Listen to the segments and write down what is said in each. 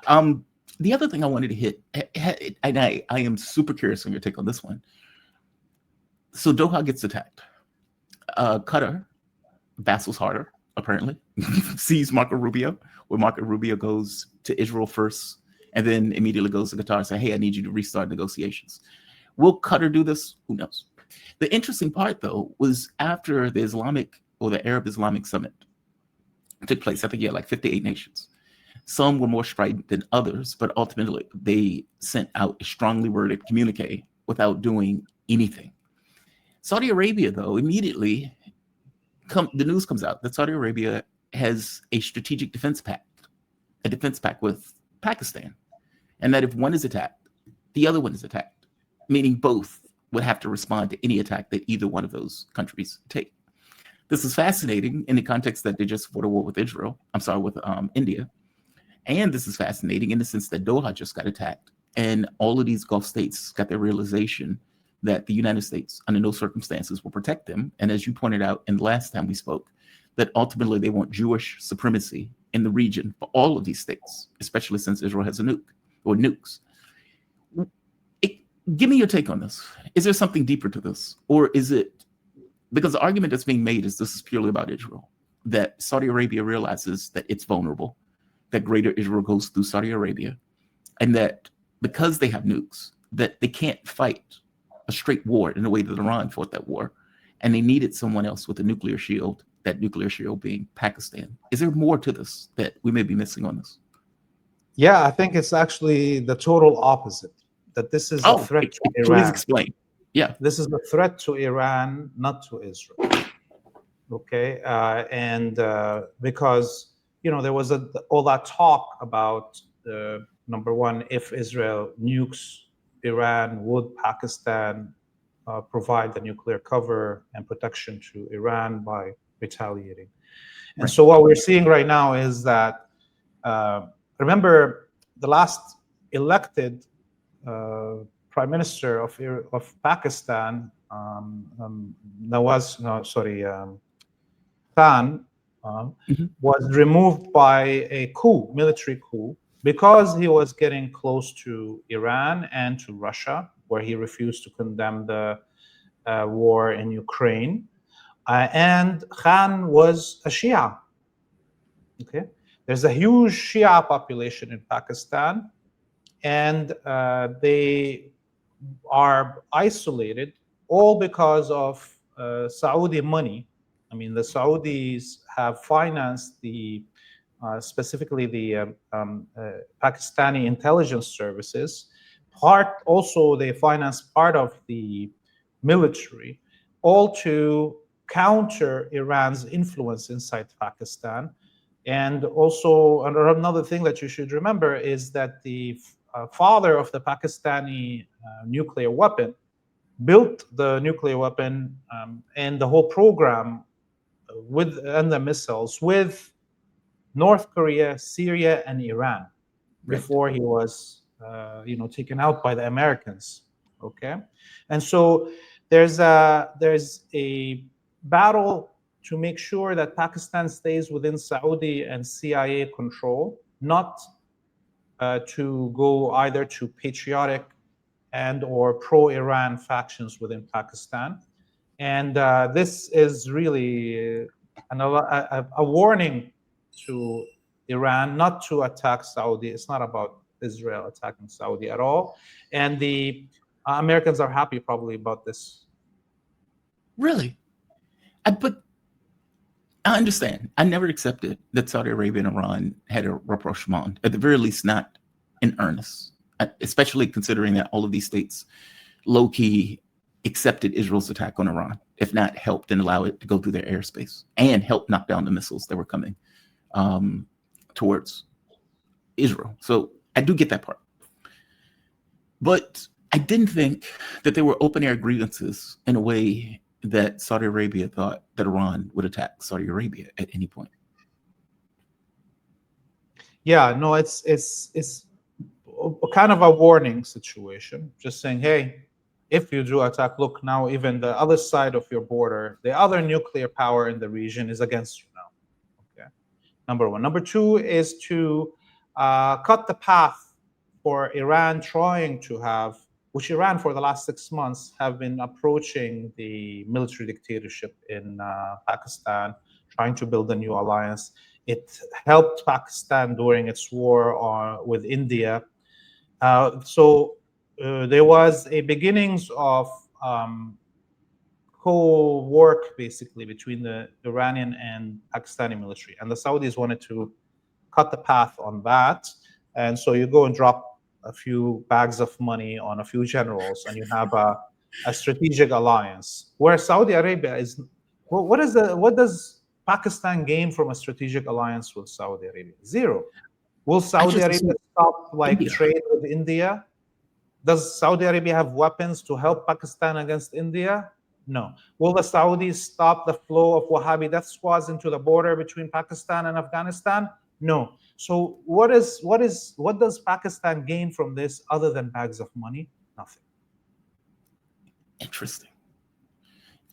The other thing I wanted to hit, and I am super curious on your take on this one. So Doha gets attacked. Qatar vassals harder, apparently, sees Marco Rubio, where Marco Rubio goes to Israel first and then immediately goes to Qatar and say, hey, I need you to restart negotiations. Will Qatar do this? Who knows? The interesting part, though, was after the Islamic or the Arab Islamic Summit took place, I think you had like 58 nations. Some were more strident than others, but ultimately they sent out a strongly worded communique without doing anything. Saudi Arabia, though, immediately the news comes out that Saudi Arabia has a strategic defense pact with Pakistan, and that if one is attacked, the other one is attacked, meaning both would have to respond to any attack that either one of those countries take. This is fascinating in the context that they just fought a war with India. And this is fascinating in the sense that Doha just got attacked, and all of these Gulf states got their realization that the United States, under no circumstances, will protect them. And as you pointed out in the last time we spoke, that ultimately they want Jewish supremacy in the region for all of these states, especially since Israel has a nuke or nukes. Give me your take on this. Is there something deeper to this? Or is it, because the argument that's being made is this is purely about Israel, that Saudi Arabia realizes that it's vulnerable, that greater Israel goes through Saudi Arabia, and that because they have nukes, that they can't fight a straight war in the way that Iran fought that war, and they needed someone else with a nuclear shield, that nuclear shield being Pakistan. Is there more to this that we may be missing on this? Yeah, I think it's actually the total opposite, that this is a threat to Iran. Please explain. Yeah. This is a threat to Iran, not to Israel. Okay, because there was all that talk about number one, if Israel nukes Iran, would Pakistan provide the nuclear cover and protection to Iran by retaliating? And so what we're seeing right now is that, remember, the last elected Prime Minister of Pakistan, Khan, was removed by a military coup, because he was getting close to Iran and to Russia, where he refused to condemn the war in Ukraine. And Khan was a Shia. Okay, there's a huge Shia population in Pakistan, and they are isolated, all because of Saudi money. I mean, the Saudis have financed specifically the Pakistani intelligence services. They finance part of the military, all to counter Iran's influence inside Pakistan. And also, another thing that you should remember is that the father of the Pakistani nuclear weapon built the nuclear weapon and the whole program and the missiles with North Korea, Syria, and Iran before he was, taken out by the Americans. Okay, and so there's a battle to make sure that Pakistan stays within Saudi and CIA control, not to go either to patriotic and or pro-Iran factions within Pakistan. And this is really a warning to Iran not to attack Saudi. It's not about Israel attacking Saudi at all. And the Americans are happy probably about this. Really? But I understand. I never accepted that Saudi Arabia and Iran had a rapprochement, at the very least not in earnest, especially considering that all of these states low-key accepted Israel's attack on Iran, if not helped and allow it to go through their airspace and help knock down the missiles that were coming towards Israel. So I do get that part. But I didn't think that there were open-air grievances in a way that Saudi Arabia thought that Iran would attack Saudi Arabia at any point. Yeah, no, it's kind of a warning situation, just saying, hey, if you do attack, look, now even the other side of your border, the other nuclear power in the region is against you now. Okay, number one. Number two is to cut the path for Iran trying to have, which Iran for the last 6 months have been approaching the military dictatorship in Pakistan, trying to build a new alliance. It helped Pakistan during its war with India. So there was a beginnings of co-work basically between the Iranian and Pakistani military, and the Saudis wanted to cut the path on that. And so you go and drop a few bags of money on a few generals, and you have a strategic alliance. Where Saudi Arabia is, what does Pakistan gain from a strategic alliance with Saudi Arabia? Zero. Will Saudi Arabia stop trade with India? Does Saudi Arabia have weapons to help Pakistan against India? No. Will the Saudis stop the flow of Wahhabi death squads into the border between Pakistan and Afghanistan? No. So what does Pakistan gain from this other than bags of money? Nothing. Interesting.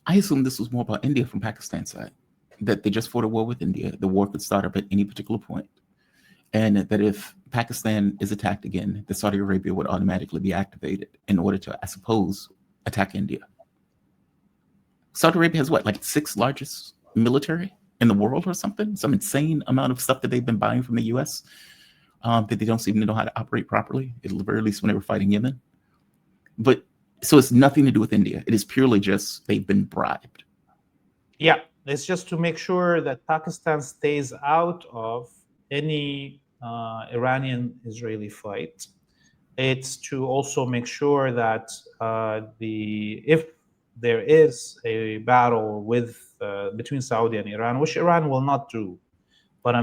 I assume this was more about India from Pakistan's side, that they just fought a war with India. The war could start up at any particular point. And that if Pakistan is attacked again, that Saudi Arabia would automatically be activated in order to, I suppose, attack India. Saudi Arabia has what, like 6th largest military in the world or something? Some insane amount of stuff that they've been buying from the US that they don't seem to know how to operate properly, at the very least when they were fighting Yemen. But so it's nothing to do with India. It is purely just they've been bribed. Yeah, it's just to make sure that Pakistan stays out of any Iranian-Israeli fight. It's to also make sure that if there is a battle between Saudi and Iran, which Iran will not do, but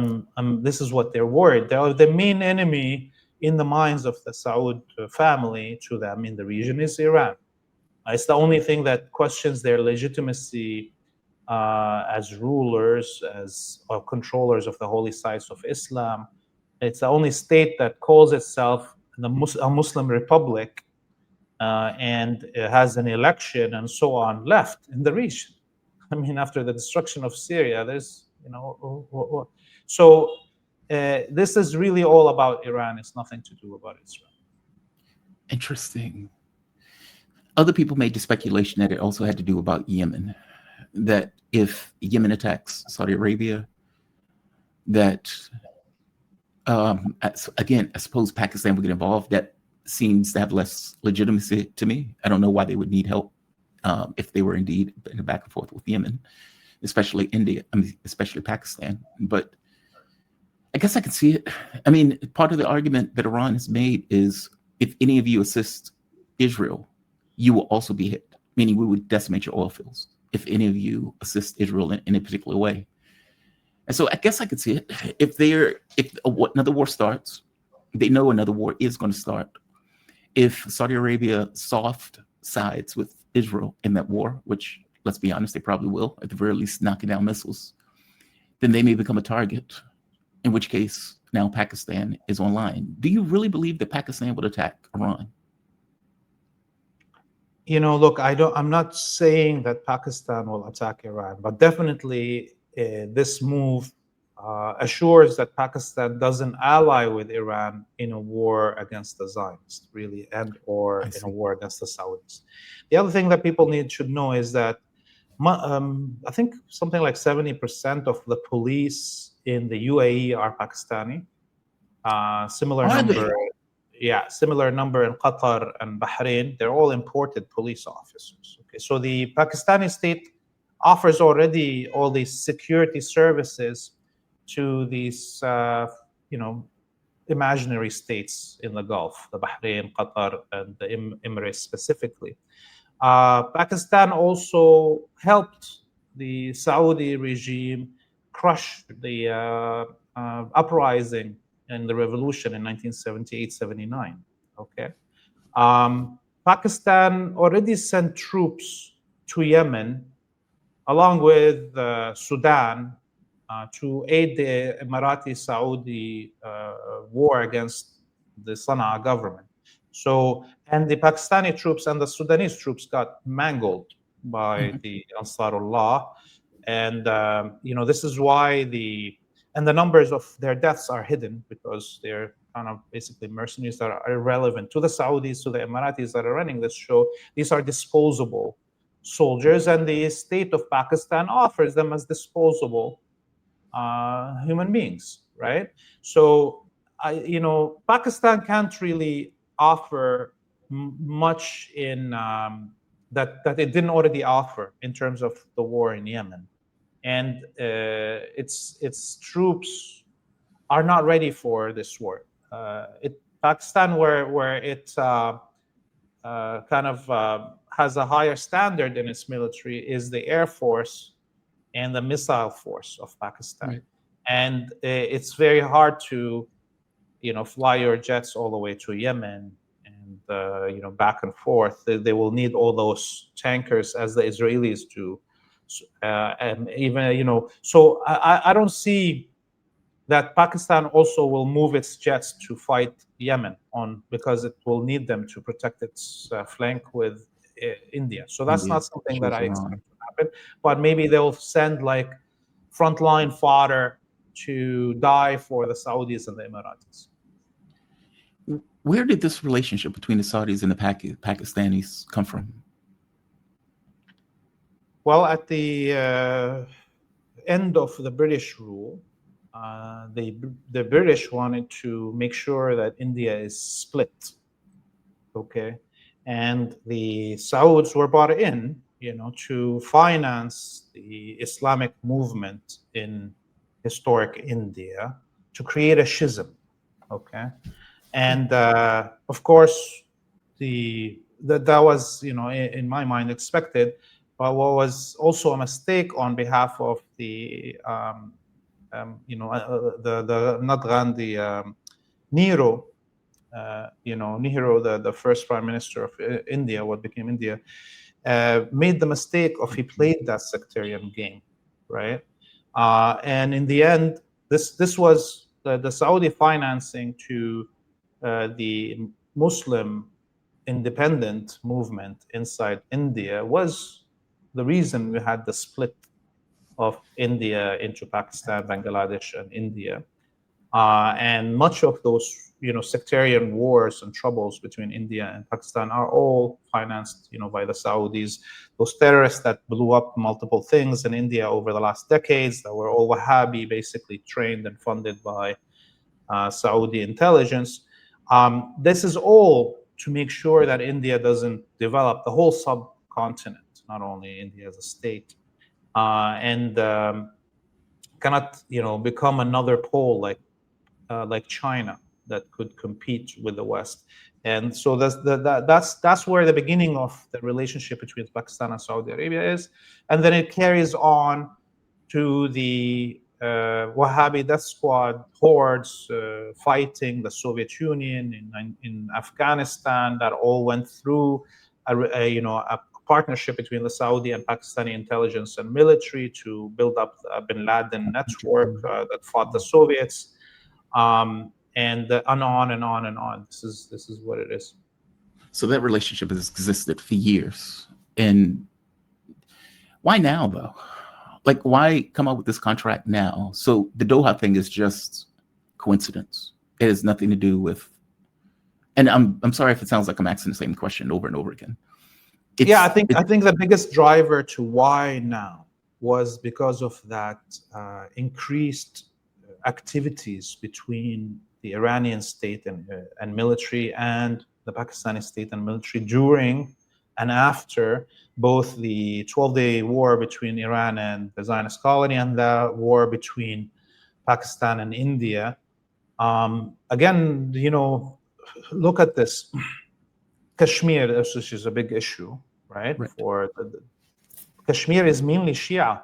this is what they're worried. The main enemy in the minds of the Saud family to them in the region is Iran. It's the only thing that questions their legitimacy as rulers, as controllers of the holy sites of Islam. It's the only state that calls itself a Muslim republic and has an election and so on left in the region. I mean, after the destruction of Syria, there's, so this is really all about Iran. It's nothing to do about Israel. Interesting. Other people made the speculation that it also had to do about Yemen, that if Yemen attacks Saudi Arabia, that again, I suppose Pakistan would get involved. That seems to have less legitimacy to me. I don't know why they would need help if they were indeed in a back and forth with Yemen, especially India, especially Pakistan. But I guess I can see it. I mean, part of the argument that Iran has made is if any of you assist Israel, you will also be hit, meaning we would decimate your oil fields if any of you assist Israel in a particular way. And so I guess I could see it. If another war starts, they know another war is going to start. If Saudi Arabia soft sides with Israel in that war, which, let's be honest, they probably will, at the very least knocking down missiles, then they may become a target, in which case now Pakistan is online. Do you really believe that Pakistan would attack Iran? Look, I'm not saying that Pakistan will attack Iran, but definitely this move assures that Pakistan doesn't ally with Iran in a war against the Zionists, really, or in a war against the Saudis. The other thing that people should know is that I think something like 70% of the police in the UAE are Pakistani. Similar number in Qatar and Bahrain. They're all imported police officers. Okay, so the Pakistani state offers already all these security services to these, imaginary states in the Gulf, the Bahrain, Qatar, and the Emirates specifically. Pakistan also helped the Saudi regime crush the uprising and the revolution in 1978-79. Okay, Pakistan already sent troops to Yemen, along with Sudan, to aid the Emirati-Saudi war against the Sana'a government. So, and the Pakistani troops and the Sudanese troops got mangled by the Ansarullah, and this is why the and the numbers of their deaths are hidden because they're kind of basically mercenaries that are irrelevant to the Saudis, to the Emiratis that are running this show. These are disposable soldiers, and the state of Pakistan offers them as disposable human beings, right? So, Pakistan can't really offer much in that it didn't already offer in terms of the war in Yemen, and its troops are not ready for this war. Pakistan, where it kind of has a higher standard in its military, is the air force and the missile force of Pakistan. Right. And it's very hard to, fly your jets all the way to Yemen and, back and forth. They will need all those tankers as the Israelis do. And even, so I don't see that Pakistan also will move its jets to fight Yemen because it will need them to protect its flank with India. So that's India, not something that I Iran. expect to happen. But maybe they'll send like frontline fodder to die for the Saudis and the Emiratis. Where did this relationship between the Saudis and the Pakistanis come from? Well, at the end of the British rule, the British wanted to make sure that India is split. Okay, and the Sauds were brought in, to finance the Islamic movement in historic India, to create a schism. Okay, and of course, that was, in my mind, expected. But what was also a mistake on behalf of the the not Gandhi, Nehru. Nehru, the first prime minister of India, what became India, made the mistake of he played that sectarian game, right? And in the end, this was the Saudi financing to the Muslim independent movement inside India was the reason we had the split of India into Pakistan, Bangladesh, and India. And much of those, sectarian wars and troubles between India and Pakistan are all financed, by the Saudis. Those terrorists that blew up multiple things in India over the last decades, that were all Wahhabi, basically trained and funded by Saudi intelligence. This is all to make sure that India doesn't develop the whole subcontinent, not only India as a state, and cannot, become another pole like China that could compete with the West. And so that's where the beginning of the relationship between Pakistan and Saudi Arabia is, and then it carries on to the Wahhabi death squad hordes fighting the Soviet Union in Afghanistan, that all went through a partnership between the Saudi and Pakistani intelligence and military to build up a Bin Laden network that fought the Soviets, and on and on and on. This is what it is. So that relationship has existed for years. And why now, though? Like, why come up with this contract now? So the Doha thing is just coincidence. It has nothing to do with. And I'm sorry if it sounds like I'm asking the same question over and over again. I think the biggest driver to why now was because of that increased activities between the Iranian state and military and the Pakistani state and military during and after both the 12-day war between Iran and the Zionist colony and the war between Pakistan and India. Again, look at this. Kashmir, which is a big issue, right? For Kashmir is mainly Shia.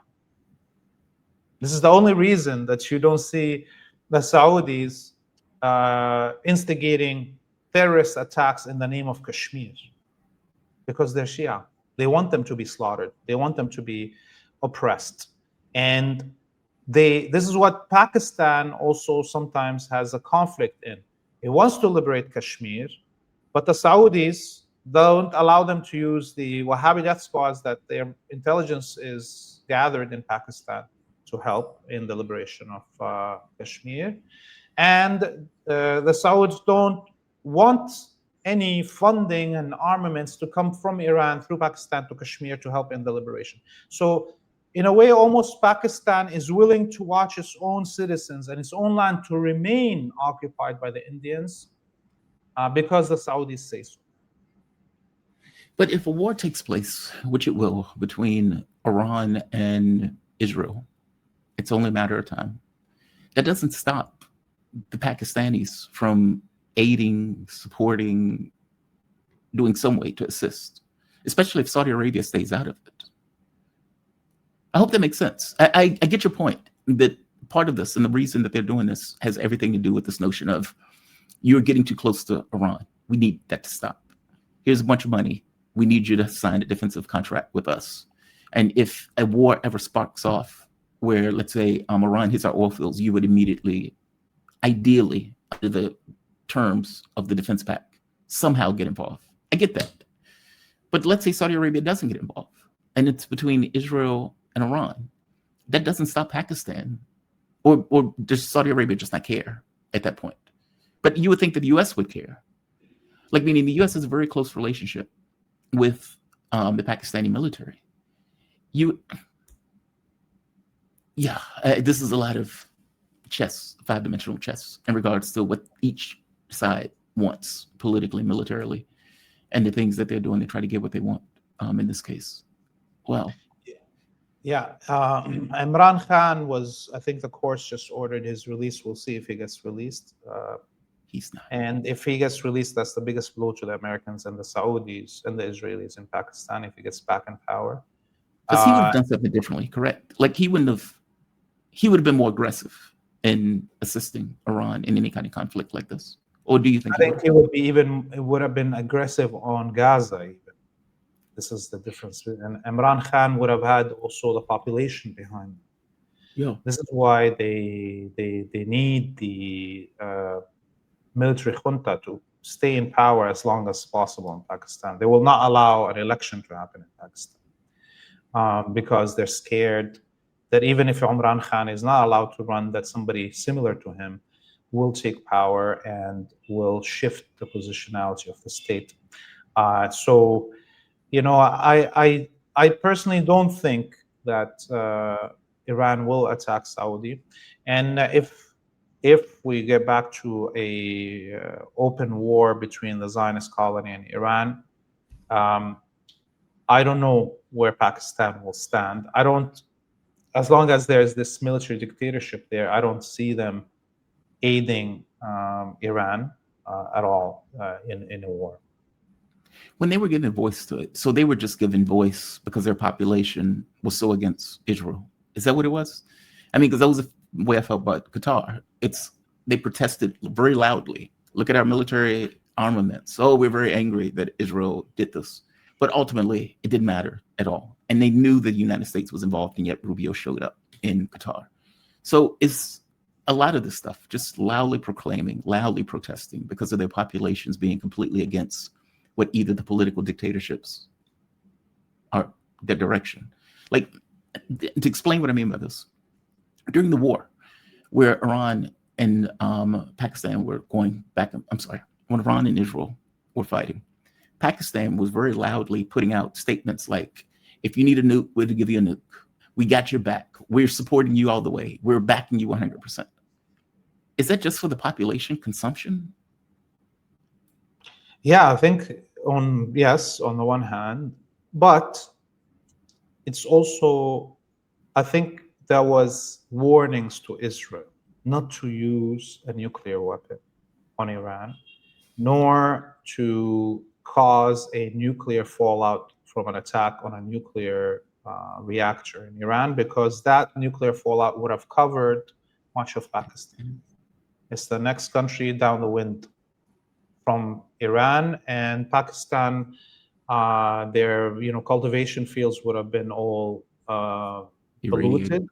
This is the only reason that you don't see the Saudis instigating terrorist attacks in the name of Kashmir, because they're Shia. They want them to be slaughtered. They want them to be oppressed. And this is what Pakistan also sometimes has a conflict in. It wants to liberate Kashmir, but the Saudis don't allow them to use the Wahhabi death squads that their intelligence is gathered in Pakistan to help in the liberation of Kashmir. And the Saudis don't want any funding and armaments to come from Iran through Pakistan to Kashmir to help in the liberation. So in a way, almost Pakistan is willing to watch its own citizens and its own land to remain occupied by the Indians because the Saudis say so. But if a war takes place, which it will, between Iran and Israel, it's only a matter of time. That doesn't stop the Pakistanis from aiding, supporting, doing some way to assist, especially if Saudi Arabia stays out of it. I hope that makes sense. I get your point that part of this and the reason that they're doing this has everything to do with this notion of you're getting too close to Iran. We need that to stop. Here's a bunch of money. We need you to sign a defensive contract with us. And if a war ever sparks off where, let's say, Iran hits our oil fields, you would immediately, ideally, under the terms of the Defense Pact, somehow get involved. I get that. But let's say Saudi Arabia doesn't get involved, and it's between Israel and Iran. That doesn't stop Pakistan, or does Saudi Arabia just not care at that point? But you would think that the U.S. would care. Like, meaning the U.S. has a very close relationship with the Pakistani military. This is a lot of chess, five-dimensional chess, in regards to what each side wants politically, militarily, and the things that they're doing to try to get what they want in this case. Well, yeah, Imran Khan was, I think the courts just ordered his release. We'll see if he gets released. He's not. And if he gets released, that's the biggest blow to the Americans and the Saudis and the Israelis in Pakistan if he gets back in power. Because he would have done something differently, correct? Like he would have been more aggressive in assisting Iran in any kind of conflict like this. Or do you think? I think it would have been aggressive on Gaza even. This is the difference. And Imran Khan would have had also the population behind him. Yeah. This is why they need the military junta to stay in power as long as possible in Pakistan. They will not allow an election to happen in Pakistan because they're scared that even if Imran Khan is not allowed to run, that somebody similar to him will take power and will shift the positionality of the state. So, you know, I personally don't think that Iran will attack Saudi, and if we get back to a open war between the Zionist colony and Iran, I don't know where Pakistan will stand. As long as there's this military dictatorship there, I don't see them aiding Iran at all in a war. When they were giving voice to it, so they were just giving voice because their population was so against Israel. Is that what it was? I mean, because that was the way I felt about Qatar. They protested very loudly. Look at our military armaments. Oh, we're very angry that Israel did this. But ultimately, it didn't matter at all. And they knew the United States was involved, and yet Rubio showed up in Qatar. So it's a lot of this stuff, just loudly proclaiming, loudly protesting because of their populations being completely against what either the political dictatorships are, their direction. Like, to explain what I mean by this, during the war, where Iran and Pakistan were going back, when Iran and Israel were fighting, Pakistan was very loudly putting out statements like, if you need a nuke, we'll give you a nuke. We got your back. We're supporting you all the way. We're backing you 100%. Is that just for the population consumption? Yeah, I think on the one hand, but it's also, I think there was warnings to Israel not to use a nuclear weapon on Iran, nor to cause a nuclear fallout from an attack on a nuclear reactor in Iran, because that nuclear fallout would have covered much of Pakistan. It's the next country down the wind from Iran, and Pakistan, their cultivation fields would have been all polluted,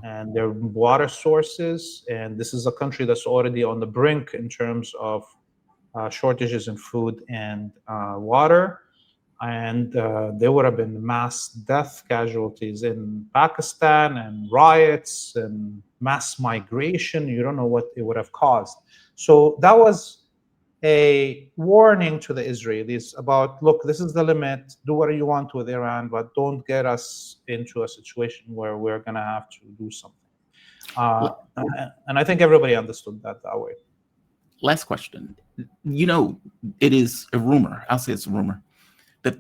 and their water sources. And this is a country that's already on the brink in terms of shortages in food and water. and there would have been mass death casualties in Pakistan and riots and mass migration. You don't know what it would have caused. So that was a warning to the Israelis about, look, this is the limit. Do what you want with Iran, but don't get us into a situation where we're going to have to do something. And I think everybody understood that way. Last question. You know, it is a rumor. I'll say it's a rumor that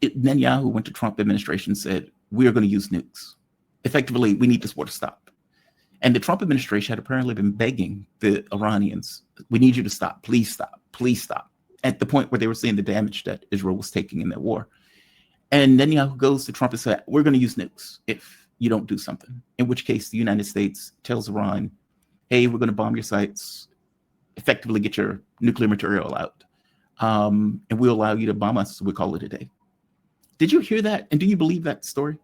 Netanyahu went to Trump administration and said, we are going to use nukes. Effectively, we need this war to stop. And the Trump administration had apparently been begging the Iranians, we need you to stop. Please stop. Please stop. At the point where they were seeing the damage that Israel was taking in that war. And Netanyahu goes to Trump and said, we're going to use nukes if you don't do something. In which case, the United States tells Iran, hey, we're going to bomb your sites, effectively get your nuclear material out, and we'll allow you to bomb us, so we call it a day. Did you hear that? And do you believe that story?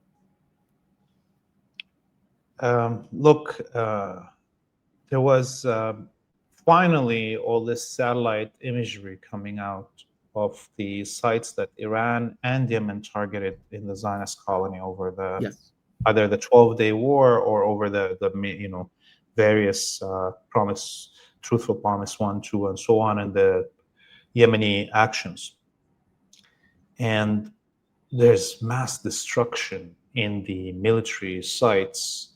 Look, there was finally all this satellite imagery coming out of the sites that Iran and Yemen targeted in the Zionist colony over the either the 12-day war or over the various truthful promise 1, 2, and so on, and the Yemeni actions. And there's mass destruction in the military sites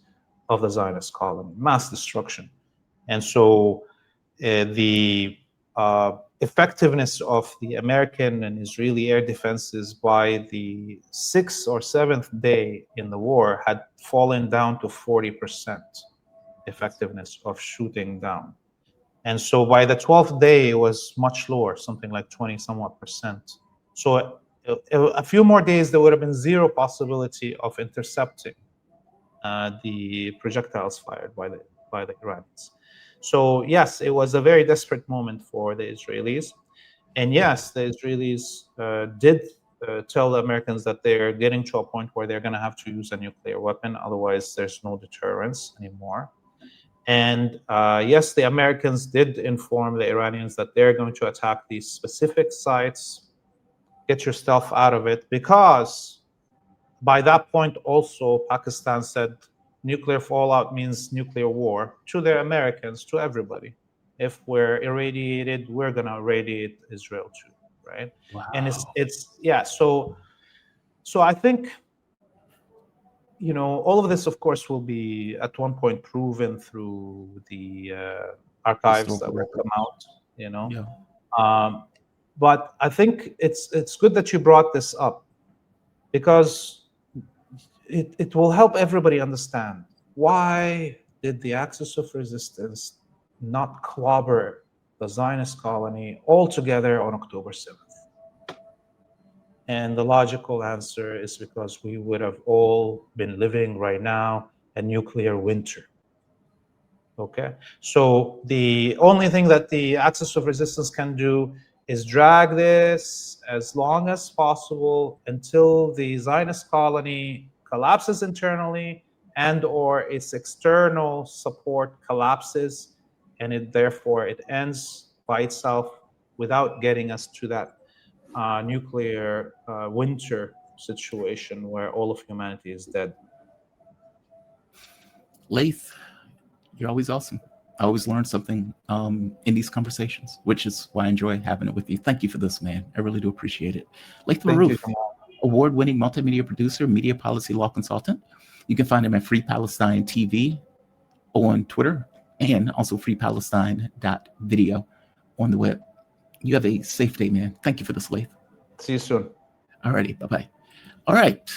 of the Zionist colony, mass destruction. And so the effectiveness of the American and Israeli air defenses by the 6th or 7th day in the war had fallen down to 40% effectiveness of shooting down. And so by the 12th day, it was much lower, something like 20-somewhat%. So a few more days, there would have been zero possibility of intercepting the projectiles fired by the Iranians. So yes, it was a very desperate moment for the Israelis. And yes, the Israelis did tell the Americans that they're getting to a point where they're going to have to use a nuclear weapon. Otherwise, there's no deterrence anymore. And yes, the Americans did inform the Iranians that they're going to attack these specific sites, get your stuff out of it, because by that point also Pakistan said nuclear fallout means nuclear war to the Americans, to everybody. If we're irradiated, we're going to irradiate Israel too, right? Wow. And so I think, all of this, of course, will be at one point proven through the archives that will come out, Yeah. But I think it's good that you brought this up, because it will help everybody understand why did the Axis of Resistance not clobber the Zionist colony altogether on October 7th? And the logical answer is because we would have all been living right now a nuclear winter. Okay, so the only thing that the Axis of Resistance can do is drag this as long as possible until the Zionist colony collapses internally and or its external support collapses, and therefore it ends by itself without getting us to that nuclear winter situation where all of humanity is dead. Laith, you're always awesome. I always learn something in these conversations, which is why I enjoy having it with you. Thank you for this, man. I really do appreciate it. Laith Marouf, award-winning multimedia producer, media policy law consultant. You can find him at Free Palestine TV on Twitter, and also freepalestine.video on the web. You have a safe day, man. Thank you for this, Laith. See you soon. All righty. Bye-bye. All right.